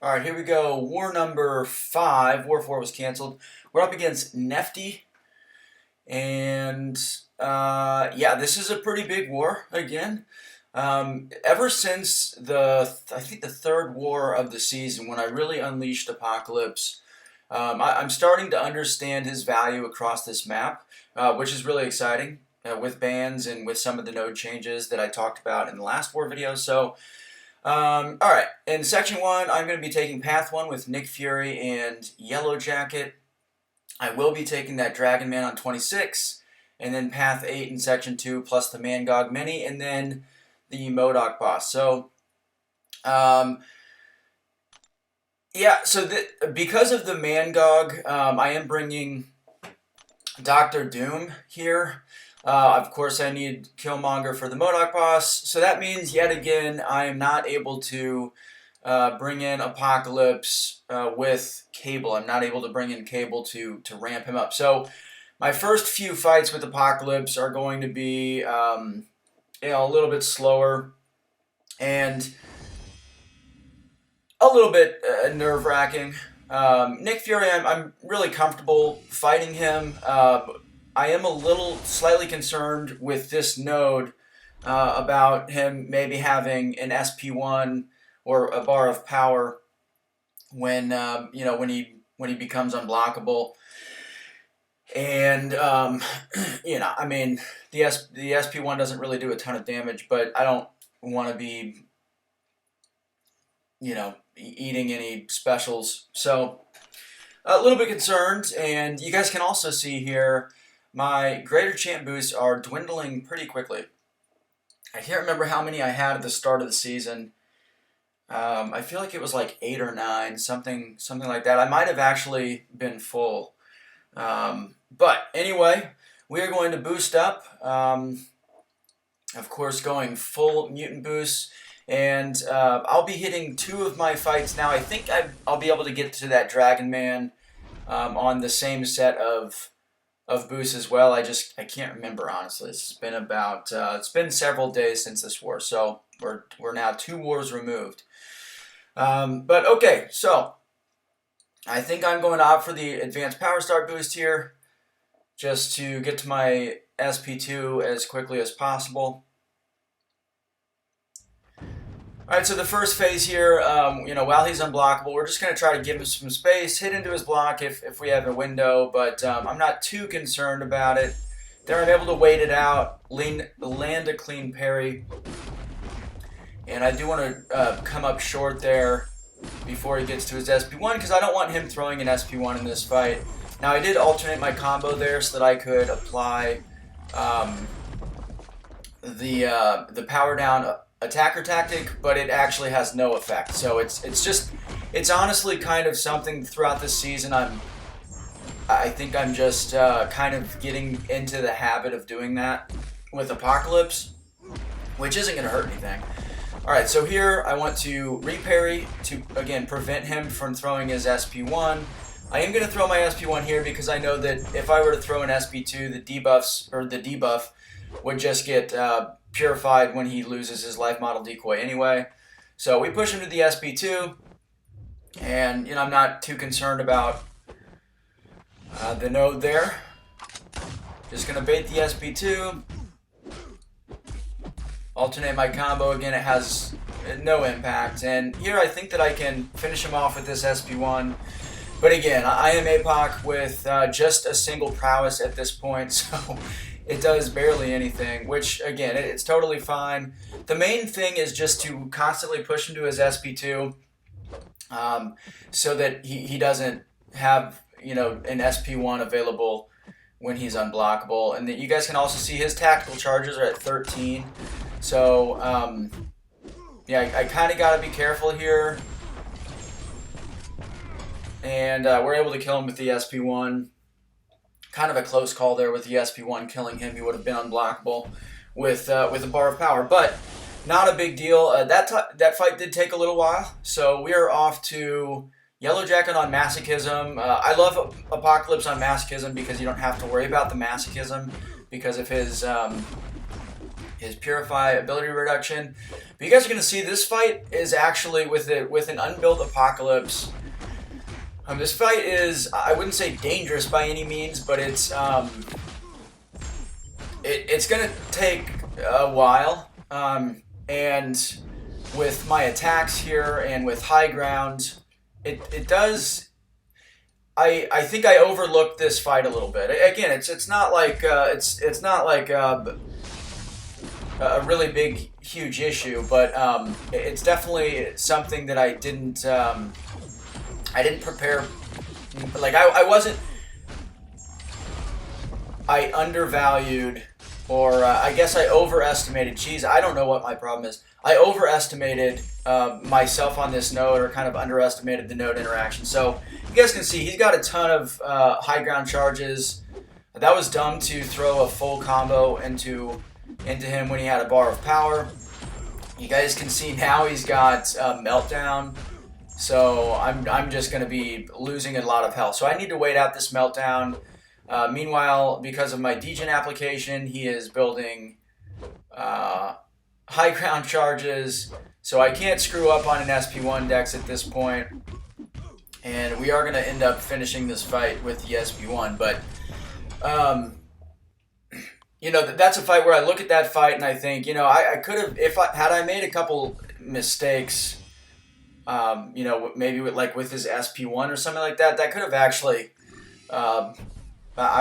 All right, here we go. War number 5. War 4 was canceled. We're up against Nefty. And, yeah, this is a pretty big war again. Ever since I think the third war of the season, when I really unleashed Apocalypse, I'm starting to understand his value across this map, which is really exciting with bans and with some of the node changes that I talked about in the last war video. So, alright, in Section 1, I'm going to be taking Path 1 with Nick Fury and Yellow Jacket. I will be taking that Dragon Man on 26, and then Path 8 in Section 2, plus the mcoc Mini, and then the mcoc boss. So, yeah, so because of the mcoc, I am bringing Dr. Doom here. Of course, I need Killmonger for the mcoc boss, so that means, yet again, I am not able to bring in Apocalypse with Cable. I'm not able to bring in Cable to ramp him up. So my first few fights with Apocalypse are going to be a little bit slower and a little bit nerve-wracking. Nick Fury, I'm really comfortable fighting him. I am a little slightly concerned with this node about him maybe having an SP1 or a bar of power when when he becomes unblockable. And I mean, the SP1 doesn't really do a ton of damage, but I don't want to be eating any specials. So a little bit concerned, and you guys can also see here my greater champ boosts are dwindling pretty quickly. I can't remember how many I had at the start of the season. I feel like it was like 8 or 9, something like that. I might have actually been full. But anyway, we are going to boost up. Of course, going full mutant boost. And I'll be hitting 2 of my fights now. I think I'll be able to get to that Dragon Man on the same set of boosts as well. I can't remember, honestly. It's been about it's been several days since this war, so we're now 2 wars removed. But okay, so I think I'm going to opt for the advanced power start boost here, just to get to my SP2 as quickly as possible. Alright, so the first phase here, while he's unblockable, we're just going to try to give him some space, hit into his block if we have a window, but I'm not too concerned about it. There I'm able to wait it out, land a clean parry, and I do want to come up short there before he gets to his SP1, because I don't want him throwing an SP1 in this fight. Now, I did alternate my combo there so that I could apply the power down attacker tactic, but it actually has no effect. So it's honestly kind of something throughout this season I think I'm just kind of getting into the habit of doing that with Apocalypse, which isn't going to hurt anything. Alright, so here I want to reparry to, again, prevent him from throwing his SP1. I am going to throw my SP1 here because I know that if I were to throw an SP2, the debuff would just get purified when he loses his life model decoy anyway. So we push him to the SP2, and I'm not too concerned about the node there. Just going to bait the SP2. Alternate my combo. Again, it has no impact. And here I think that I can finish him off with this SP1. But again, I am APOC with just a single prowess at this point, so it does barely anything, which, again, it's totally fine. The main thing is just to constantly push him to his SP2 so that he doesn't have, an SP1 available when he's unblockable. And that you guys can also see his tactical charges are at 13. So, yeah, I kind of got to be careful here. And we're able to kill him with the SP1. Kind of a close call there with the SP1 killing him. He would have been unblockable with a bar of power, but not a big deal. That fight did take a little while, so we are off to Yellow Jacket on Masochism. I love Apocalypse on Masochism because you don't have to worry about the Masochism because of his his Purify ability reduction. But you guys are going to see this fight is actually with an unbuilt Apocalypse. This fight is, I wouldn't say dangerous by any means, but it's going to take a while. And with my attacks here and with high ground, it does. I think I overlooked this fight a little bit. Again, it's not like it's not like a really big huge issue, but it's definitely something that I didn't prepare. Like I wasn't. I undervalued, or I guess I overestimated. Geez, I don't know what my problem is. I overestimated myself on this node, or kind of underestimated the node interaction. So you guys can see he's got a ton of high ground charges. That was dumb to throw a full combo into him when he had a bar of power. You guys can see now he's got Meltdown. So I'm just going to be losing a lot of health. So I need to wait out this Meltdown. Meanwhile, because of my degen application, he is building high ground charges. So I can't screw up on an SP1 dex at this point. And we are going to end up finishing this fight with the SP1. But, you know, that's a fight where I look at that fight and I think, you know, I could have, had I made a couple mistakes, you know, maybe with his SP1 or something like that, that could have actually, I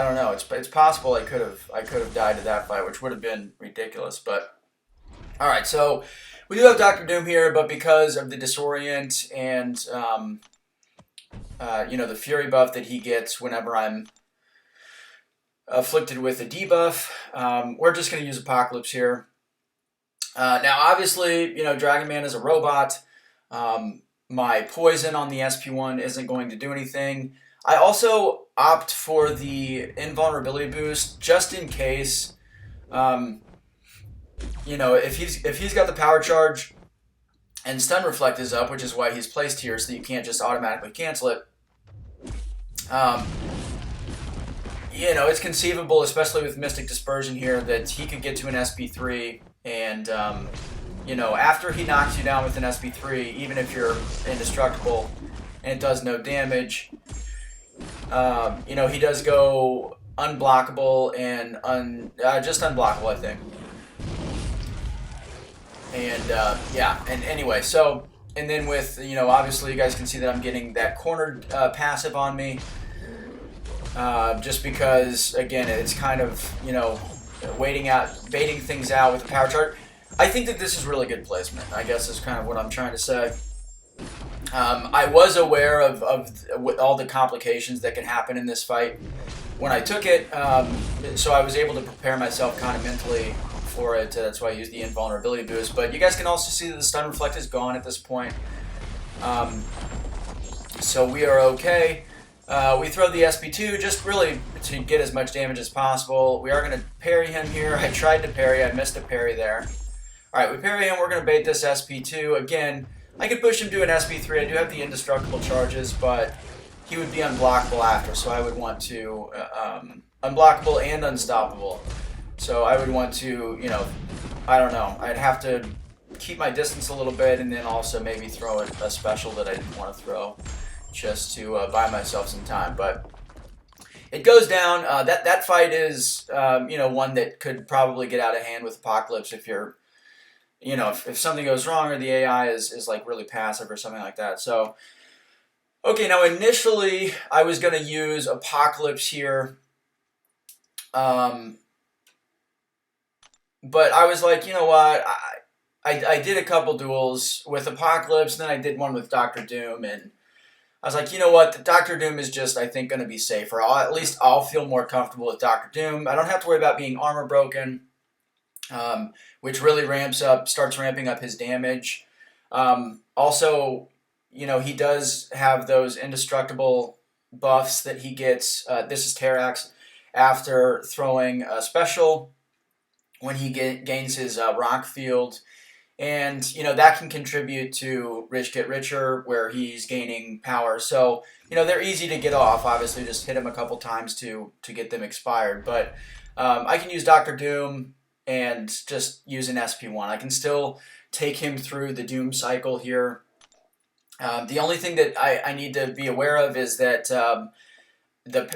don't know. It's possible I could have died to that fight, which would have been ridiculous. But all right, so we do have Dr. Doom here, but because of the disorient and you know, the fury buff that he gets whenever I'm afflicted with a debuff, we're just going to use Apocalypse here. Now, obviously, you know, Dragon Man is a robot. My poison on the SP1 isn't going to do anything. I also opt for the invulnerability boost just in case. You know, if he's got the power charge and stun reflect is up, which is why he's placed here, so that you can't just automatically cancel it. You know, it's conceivable, especially with Mystic Dispersion here, that he could get to an SP3 and you know, after he knocks you down with an SP3, even if you're indestructible and it does no damage, you know, he does go unblockable and just unblockable, I think. And yeah, and anyway, so, and then with, you know, obviously you guys can see that I'm getting that cornered passive on me. Just because, again, it's kind of, you know, baiting things out with the power chart. I think that this is really good placement, I guess is kind of what I'm trying to say. I was aware of all the complications that can happen in this fight when I took it, so I was able to prepare myself kind of mentally for it. That's why I used the invulnerability boost. But you guys can also see that the stun reflect is gone at this point. So we are okay. We throw the SP2 just really to get as much damage as possible. We are going to parry him here. I tried to parry. I missed a parry there. Alright, we parry him. We're going to bait this SP2. Again, I could push him to an SP3. I do have the indestructible charges, but he would be unblockable after. So I would want to... unblockable and unstoppable. So I would want to, you know, I don't know. I'd have to keep my distance a little bit and then also maybe throw a special that I didn't want to throw, just to buy myself some time. But it goes down. That fight is, you know, one that could probably get out of hand with Apocalypse if you're, you know, if something goes wrong or the AI is like really passive or something like that. So, okay, now initially I was going to use Apocalypse here. But I was like, you know what, I did a couple duels with Apocalypse, and then I did one with Dr. Doom, and I was like, you know what, Dr. Doom is just, I think, going to be safer. At least I'll feel more comfortable with Dr. Doom. I don't have to worry about being armor broken, which really starts ramping up his damage. Also, you know, he does have those indestructible buffs that he gets. This is Terax after throwing a special when he gains his rock field. And, you know, that can contribute to Rich Get Richer, where he's gaining power. So, you know, they're easy to get off. Obviously, just hit him a couple times to get them expired. But I can use Dr. Doom and just use an SP1. I can still take him through the Doom cycle here. The only thing that I need to be aware of is that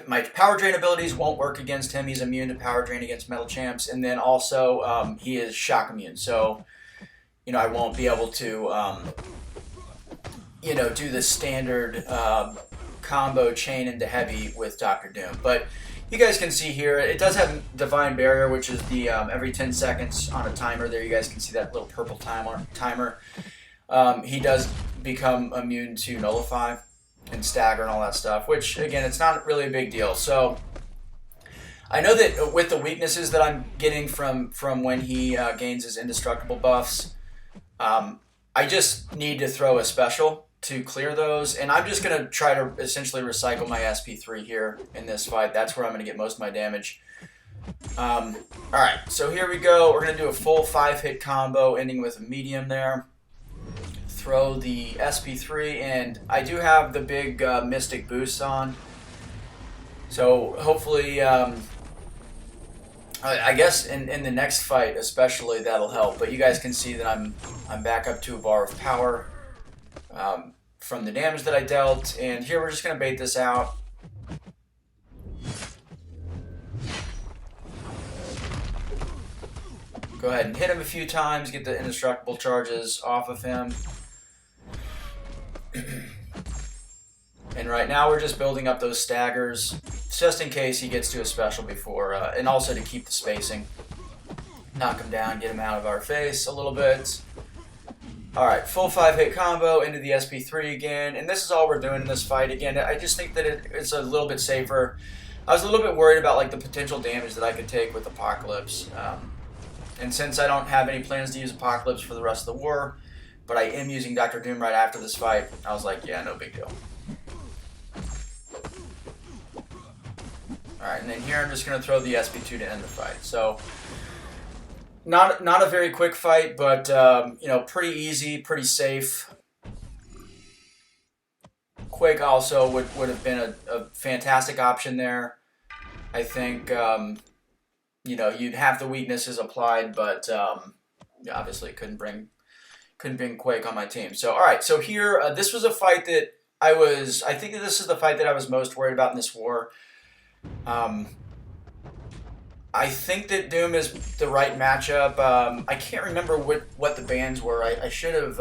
my power drain abilities won't work against him. He's immune to power drain against metal champs, and then also he is shock immune. So, I won't be able to, do the standard combo chain into heavy with Dr. Doom. But you guys can see here, it does have Divine Barrier, which is the every 10 seconds on a timer. There you guys can see that little purple timer. He does become immune to Nullify and Stagger and all that stuff, which, again, it's not really a big deal. So I know that with the weaknesses that I'm getting from when he gains his indestructible buffs, I just need to throw a special to clear those, and I'm just going to try to essentially recycle my SP3 here in this fight. That's where I'm going to get most of my damage. Alright, so here we go. We're going to do a full 5-hit combo, ending with a medium there. Throw the SP3, and I do have the big Mystic boosts on. So hopefully, I guess in the next fight especially, that'll help. But you guys can see that I'm back up to a bar of power. From the damage that I dealt, and here we're just going to bait this out. Go ahead and hit him a few times, get the indestructible charges off of him. And right now we're just building up those staggers, just in case he gets to a special before, and also to keep the spacing. Knock him down, get him out of our face a little bit. Alright, full 5-hit combo into the SP3 again, and this is all we're doing in this fight. Again, I just think that it's a little bit safer. I was a little bit worried about like the potential damage that I could take with Apocalypse. And since I don't have any plans to use Apocalypse for the rest of the war, but I am using Dr. Doom right after this fight, I was like, yeah, no big deal. Alright, and then here I'm just going to throw the SP2 to end the fight. So Not a very quick fight, but pretty easy, pretty safe. Quake also would have been a fantastic option there. I think you'd have the weaknesses applied, but obviously couldn't bring Quake on my team. So all right, so here this was a fight that I think that this is the fight that I was most worried about in this war. I think that Doom is the right matchup. I can't remember what the bans were. I should have.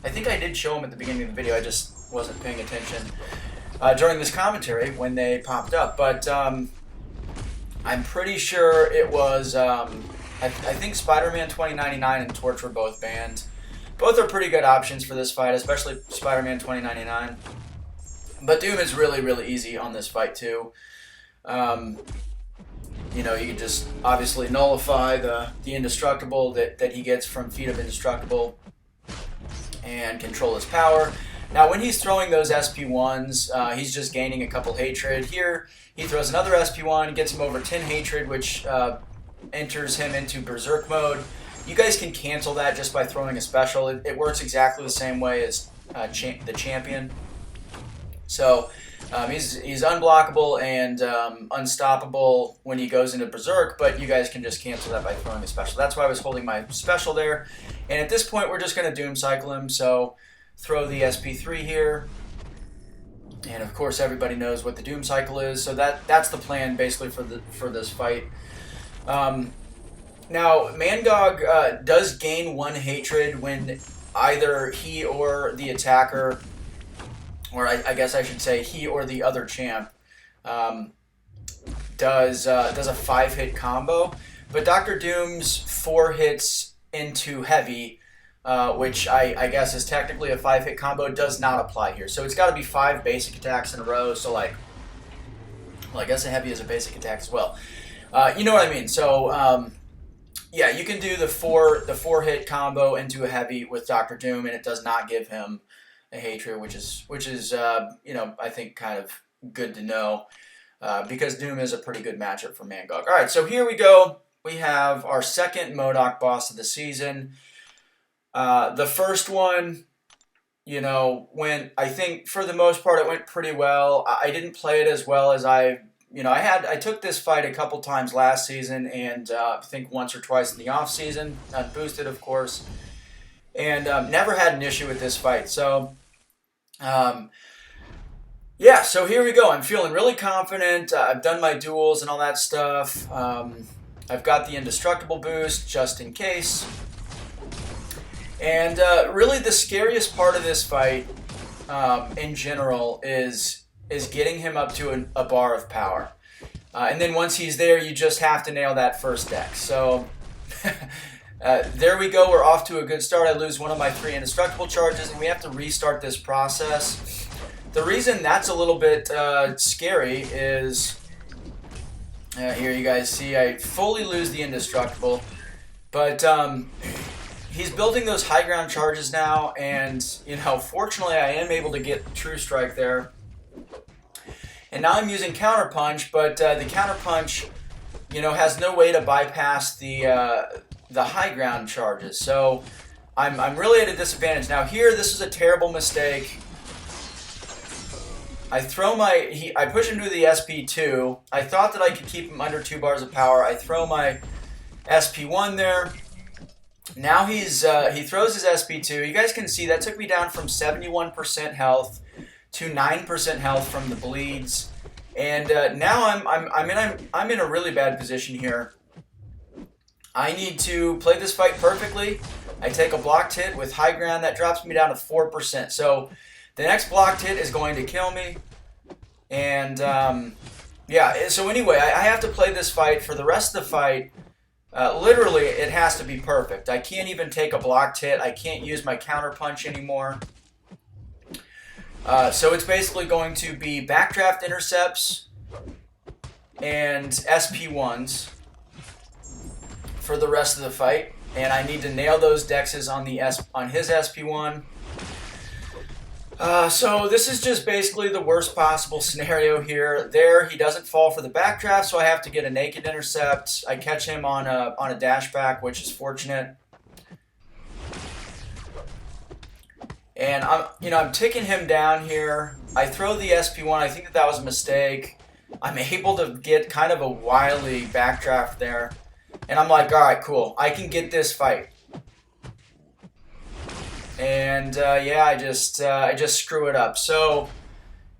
I think I did show them at the beginning of the video. I just wasn't paying attention during this commentary when they popped up. But I'm pretty sure it was. I think Spider-Man 2099 and Torch were both banned. Both are pretty good options for this fight, especially Spider-Man 2099. But Doom is really, really easy on this fight too. You can just obviously nullify the indestructible that he gets from Feat of Indestructible and control his power. Now when he's throwing those SP1s, he's just gaining a couple hatred. Here he throws another SP1, gets him over 10 hatred, which enters him into Berserk mode. You guys can cancel that just by throwing a special. It works exactly the same way as the champion. So he's unblockable and unstoppable when he goes into Berserk, but you guys can just cancel that by throwing a special. That's why I was holding my special there. And at this point, we're just going to Doom cycle him. So throw the SP3 here. And of course, everybody knows what the Doom cycle is. So that's the plan basically for this fight. Now, Mangog does gain 1 hatred when either he or the attacker, or I guess I should say he or the other champ, does a 5-hit combo. But Dr. Doom's 4 hits into heavy, which I guess is technically a 5-hit combo, does not apply here. So it's got to be 5 basic attacks in a row. So I guess a heavy is a basic attack as well. You know what I mean? So yeah, you can do the 4-hit combo into a heavy with Dr. Doom, and it does not give him a hatred, which is I think kind of good to know, because Doom is a pretty good matchup for Mangog. All right, so here we go. We have our second MODOK boss of the season. The first one, went, I think for the most part, it went pretty well. I didn't play it as well as I I took this fight a couple times last season, and I think once or twice in the off season, unboosted, of course, and never had an issue with this fight. So, yeah, so here we go. I'm feeling really confident. I've done my duels and all that stuff. I've got the indestructible boost just in case. And really, the scariest part of this fight, in general, is getting him up to a bar of power. And then once he's there, you just have to nail that first deck. So there we go. We're off to a good start. I lose one of my 3 indestructible charges, and we have to restart this process. The reason that's a little bit scary is, here you guys see, I fully lose the indestructible. But he's building those high ground charges now, and fortunately I am able to get True Strike there. And now I'm using Counter Punch, but the Counter Punch, has no way to bypass the high ground charges. So I'm really at a disadvantage. Now here, this is a terrible mistake. I push him to the SP2. I thought that I could keep him under 2 bars of power. I throw my SP1 there. Now he throws his SP2. You guys can see that took me down from 71% health to 9% health from the bleeds, and now I'm in a really bad position here. I need to play this fight perfectly. I take a blocked hit with high ground that drops me down to 4%. So the next blocked hit is going to kill me, and yeah. So anyway, I have to play this fight for the rest of the fight. Literally, it has to be perfect. I can't even take a blocked hit. I can't use my counter punch anymore. So it's basically going to be backdraft intercepts and SP1s for the rest of the fight, and I need to nail those dexes on his SP1. So this is just basically the worst possible scenario here. There, he doesn't fall for the backdraft, so I have to get a naked intercept. I catch him on a dash back, which is fortunate. And I'm ticking him down here. I throw the SP1. I think that was a mistake. I'm able to get kind of a wily backdraft there. And I'm like, all right, cool. I can get this fight. And yeah, I just screw it up. So,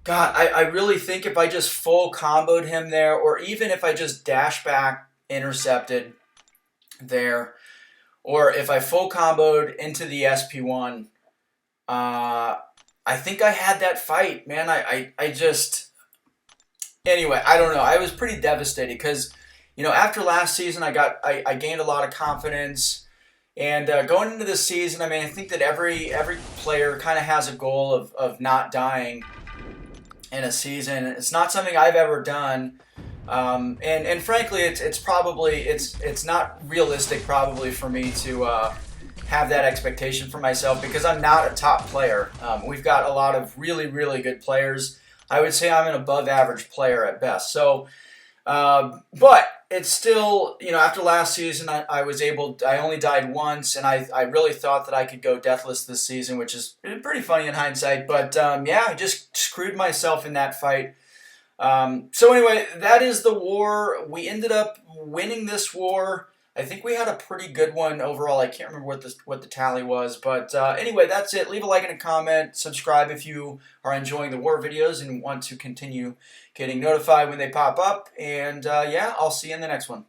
God, I really think if I just full comboed him there, or even if I just dash back intercepted there, or if I full comboed into the SP1, I think I had that fight, man. I just, anyway, I don't know. I was pretty devastated because, after last season, I gained a lot of confidence. And going into this season, I think that every player kind of has a goal of not dying in a season. It's not something I've ever done, and frankly, it's not realistic probably for me to have that expectation for myself because I'm not a top player. We've got a lot of really, really good players. I would say I'm an above average player at best. So, but it's still, after last season, I only died once, and I really thought that I could go deathless this season, which is pretty funny in hindsight. But yeah, I just screwed myself in that fight. So anyway, that is the war. We ended up winning this war. I think we had a pretty good one overall. I can't remember what the tally was. But anyway, that's it. Leave a like and a comment. Subscribe if you are enjoying the war videos and want to continue getting notified when they pop up. And yeah, I'll see you in the next one.